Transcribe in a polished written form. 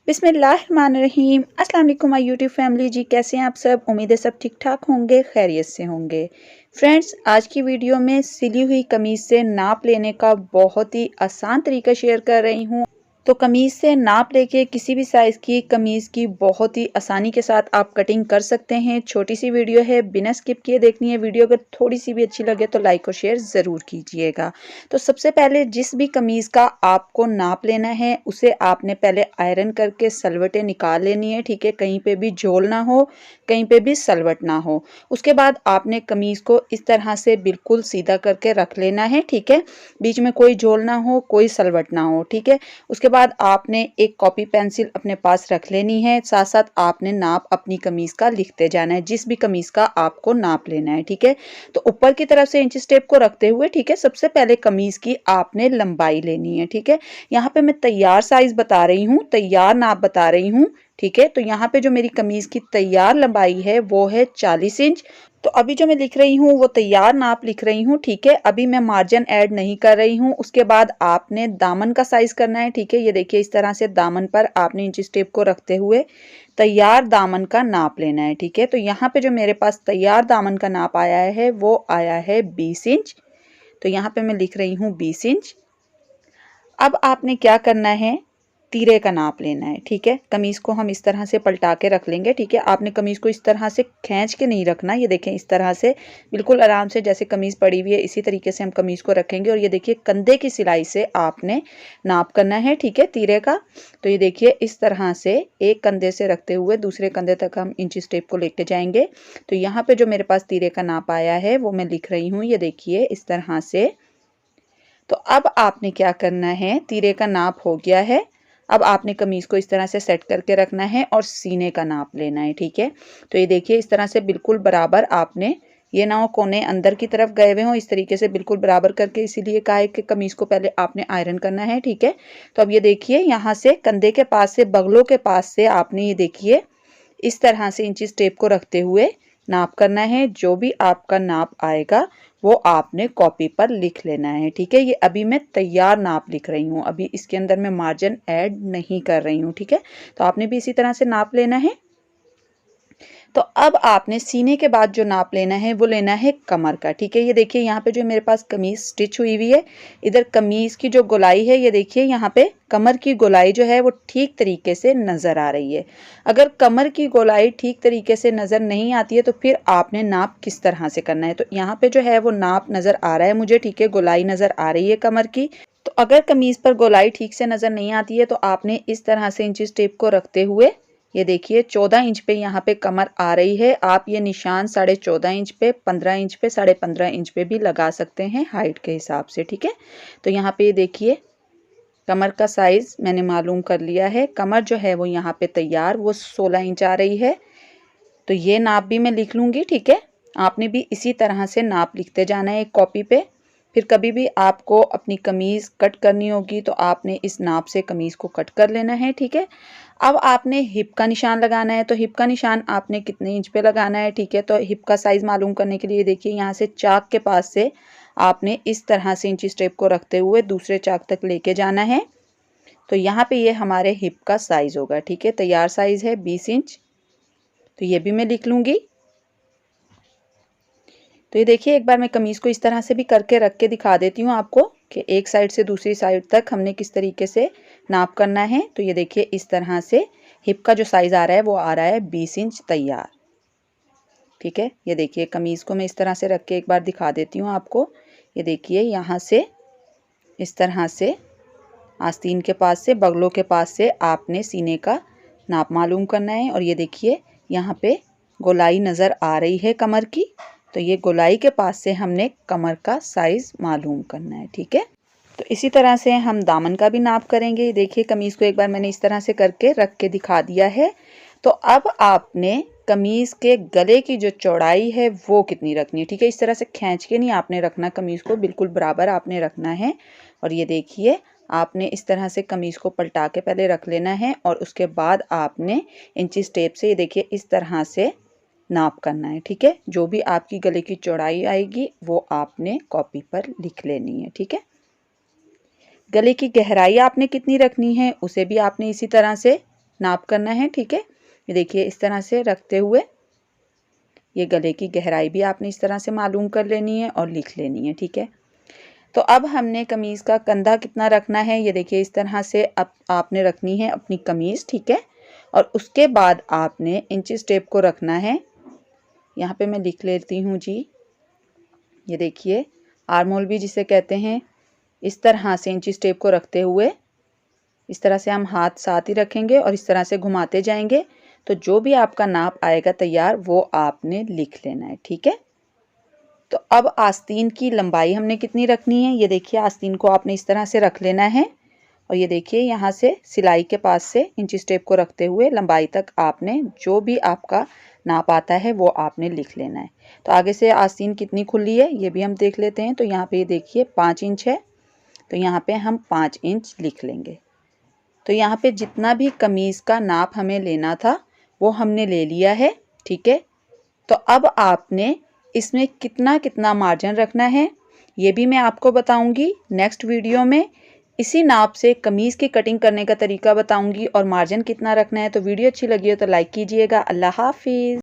बिस्मिल्लाहिर्रहमानिर्रहीम। अस्सलाम वालेकुम माय यूट्यूब फैमिली जी, कैसे हैं आप सब। उम्मीद है सब ठीक ठाक होंगे, खैरियत से होंगे। फ्रेंड्स, आज की वीडियो में सिली हुई कमीज़ से नाप लेने का बहुत ही आसान तरीका शेयर कर रही हूँ। तो कमीज़ से नाप लेके किसी भी साइज़ की कमीज़ की बहुत ही आसानी के साथ आप कटिंग कर सकते हैं। छोटी सी वीडियो है, बिना स्किप किए देखनी है वीडियो। अगर थोड़ी सी भी अच्छी लगे तो लाइक और शेयर ज़रूर कीजिएगा। तो सबसे पहले जिस भी कमीज़ का आपको नाप लेना है उसे आपने पहले आयरन करके सलवटें निकाल लेनी है, ठीक है। कहीं पे भी झोल ना हो, कहीं पे भी सलवट ना हो। उसके बाद आपने कमीज़ को इस तरह से बिल्कुल सीधा करके रख लेना है, ठीक है। बीच में कोई झोल ना हो, कोई सलवट ना हो, ठीक है। उसके बाद आपने एक कॉपी पेंसिल अपने पास रख लेनी है। साथ साथ आपने नाप अपनी कमीज़ का लिखते जाना है, जिस भी कमीज़ का आपको नाप लेना है, ठीक है। तो ऊपर की तरफ से इंच टेप को रखते हुए, ठीक है, सबसे पहले कमीज़ की आपने लंबाई लेनी है, ठीक है। यहाँ पे मैं तैयार साइज बता रही हूँ, तैयार नाप बता रही हूँ, ठीक है। तो यहाँ पे जो मेरी कमीज़ की तैयार लंबाई है वो है 40 इंच। तो अभी जो मैं लिख रही हूँ वो तैयार नाप लिख रही हूँ, ठीक है। अभी मैं मार्जिन ऐड नहीं कर रही हूँ। उसके बाद आपने दामन का साइज करना है, ठीक है। ये देखिए इस तरह से दामन पर आपने इंच टेप को रखते हुए तैयार दामन का नाप लेना है, ठीक है। तो यहाँ पे जो मेरे पास तैयार दामन का नाप आया है वो आया है 20 इंच। तो यहाँ पे मैं लिख रही हूँ 20 इंच। अब आपने क्या करना है, तीरे का नाप लेना है, ठीक है। कमीज़ को हम इस तरह से पलटा के रख लेंगे, ठीक है। आपने कमीज़ को इस तरह से खींच के नहीं रखना। ये देखें इस तरह से बिल्कुल आराम से, जैसे कमीज़ पड़ी हुई है इसी तरीके से हम कमीज़ को रखेंगे। और ये देखिए कंधे की सिलाई से आपने नाप करना है, ठीक है, तीरे का। तो ये देखिए इस तरह से एक कंधे से रखते हुए दूसरे कंधे तक हम इंच टेप को लेके जाएंगे। तो यहाँ पे जो मेरे पास तीरे का नाप आया है वो मैं लिख रही हूँ, ये देखिए इस तरह से। तो अब आपने क्या करना है, तीरे का नाप हो गया है। अब आपने कमीज़ को इस तरह से सेट करके रखना है और सीने का नाप लेना है, ठीक है। तो ये देखिए इस तरह से बिल्कुल बराबर आपने, ये ना हो कोने अंदर की तरफ गए हुए हों, इस तरीके से बिल्कुल बराबर करके, इसीलिए कहा है कि कमीज़ को पहले आपने आयरन करना है, ठीक है। तो अब ये देखिए यहाँ से कंधे के पास से, बगलों के पास से आपने ये देखिए इस तरह से इंचिस टेप को रखते हुए नाप करना है। जो भी आपका नाप आएगा वो आपने कॉपी पर लिख लेना है, ठीक है। ये अभी मैं तैयार नाप लिख रही हूँ, अभी इसके अंदर मैं मार्जिन ऐड नहीं कर रही हूँ, ठीक है। तो आपने भी इसी तरह से नाप लेना है। तो अब आपने सीने के बाद जो नाप लेना है वो लेना है कमर का, ठीक है। ये देखिए यहाँ पे जो मेरे पास कमीज स्टिच हुई हुई है, इधर कमीज की जो गोलाई है, ये देखिए यहाँ पे कमर की गोलाई जो है वो ठीक तरीके से नज़र आ रही है। अगर कमर की गोलाई ठीक तरीके से नज़र नहीं आती है तो फिर आपने नाप किस तरह से करना है। तो यहाँ पे जो है वो नाप नज़र आ रहा है मुझे, ठीक है, गोलाई नज़र आ रही है कमर की। तो अगर कमीज पर गोलाई ठीक से नज़र नहीं आती है तो आपने इस तरह से इंचिस टेप को रखते हुए, ये देखिए 14 इंच पे यहाँ पे कमर आ रही है। आप ये निशान 14.5 इंच पे, 15 इंच पे, 15.5 इंच पे भी लगा सकते हैं हाइट के हिसाब से, ठीक है। तो यहाँ पे देखिए कमर का साइज मैंने मालूम कर लिया है। कमर जो है वो यहाँ पे तैयार वो 16 इंच आ रही है। तो ये नाप भी मैं लिख लूँगी, ठीक है। आपने भी इसी तरह से नाप लिखते जाना है एक कॉपी पे। फिर कभी भी आपको अपनी कमीज़ कट करनी होगी तो आपने इस नाप से कमीज़ को कट कर लेना है, ठीक है। अब आपने हिप का निशान लगाना है। तो हिप का निशान आपने कितने इंच पे लगाना है, ठीक है। तो हिप का साइज़ मालूम करने के लिए देखिए यहाँ से चाक के पास से आपने इस तरह से इंची स्टेप को रखते हुए दूसरे चाक तक लेके जाना है। तो यहाँ पे ये हमारे हिप का साइज़ होगा, ठीक है। तैयार साइज़ है 20 इंच। तो ये भी मैं लिख लूँगी। तो ये देखिए एक बार मैं कमीज़ को इस तरह से भी करके रख के दिखा देती हूँ आपको कि एक साइड से दूसरी साइड तक हमने किस तरीके से नाप करना है। तो ये देखिए इस तरह से हिप का जो साइज़ आ रहा है वो आ रहा है 20 इंच तैयार, ठीक है। ये देखिए कमीज़ को मैं इस तरह से रख के एक बार दिखा देती हूँ आपको। ये देखिए यहाँ से इस तरह से आस्तीन के पास से, बगलों के पास से आपने सीने का नाप मालूम करना है। और ये देखिए यहाँ पे गोलाई नज़र आ रही है कमर की। तो ये गोलाई के पास से हमने कमर का साइज़ मालूम करना है, ठीक है। तो इसी तरह से हम दामन का भी नाप करेंगे। देखिए कमीज़ को एक बार मैंने इस तरह से करके रख के दिखा दिया है। तो अब आपने कमीज़ के गले की जो चौड़ाई है वो कितनी रखनी है, ठीक है। इस तरह से खींच के नहीं आपने रखना कमीज़ को, बिल्कुल बराबर आपने रखना है। और ये देखिए आपने इस तरह से कमीज़ को पलटा के पहले रख लेना है और उसके बाद आपने इंची टेप से, ये देखिए इस तरह से नाप करना है, ठीक है। जो भी आपकी गले की चौड़ाई आएगी वो आपने कॉपी पर लिख लेनी है, ठीक है। गले की गहराई आपने कितनी रखनी है उसे भी आपने इसी तरह से नाप करना है। ठीक है, ये देखिए इस तरह से रखते हुए ये गले की गहराई भी आपने इस तरह से मालूम कर लेनी है और लिख लेनी है। ठीक है, तो अब हमने कमीज़ का कंधा कितना रखना है, ये देखिए इस तरह से अब आपने रखनी है अपनी कमीज़। ठीक है, और उसके बाद आपने इंचेस टेप को रखना है। यहाँ पे मैं लिख लेती हूँ जी, ये देखिए आर्म होल भी जिसे कहते हैं, इस तरह से इंचेस टेप को रखते हुए इस तरह से हम हाथ साथ ही रखेंगे और इस तरह से घुमाते जाएंगे। तो जो भी आपका नाप आएगा तैयार वो आपने लिख लेना है। ठीक है, तो अब आस्तीन की लंबाई हमने कितनी रखनी है, ये देखिए आस्तीन को आपने इस तरह से रख लेना है और ये देखिए यहाँ से सिलाई के पास से इंची टेप को रखते हुए लंबाई तक आपने जो भी आपका नाप आता है वो आपने लिख लेना है। तो आगे से आस्तीन कितनी खुली है ये भी हम देख लेते हैं। तो यहाँ पे ये देखिए 5 इंच है, तो यहाँ पे हम 5 इंच लिख लेंगे। तो यहाँ पे जितना भी कमीज़ का नाप हमें लेना था वो हमने ले लिया है। ठीक है, तो अब आपने इसमें कितना कितना मार्जिन रखना है ये भी मैं आपको बताऊंगी नेक्स्ट वीडियो में। इसी नाप से कमीज़ की कटिंग करने का तरीका बताऊंगी और मार्जिन कितना रखना है। तो वीडियो अच्छी लगी हो तो लाइक कीजिएगा। अल्लाह हाफिज़।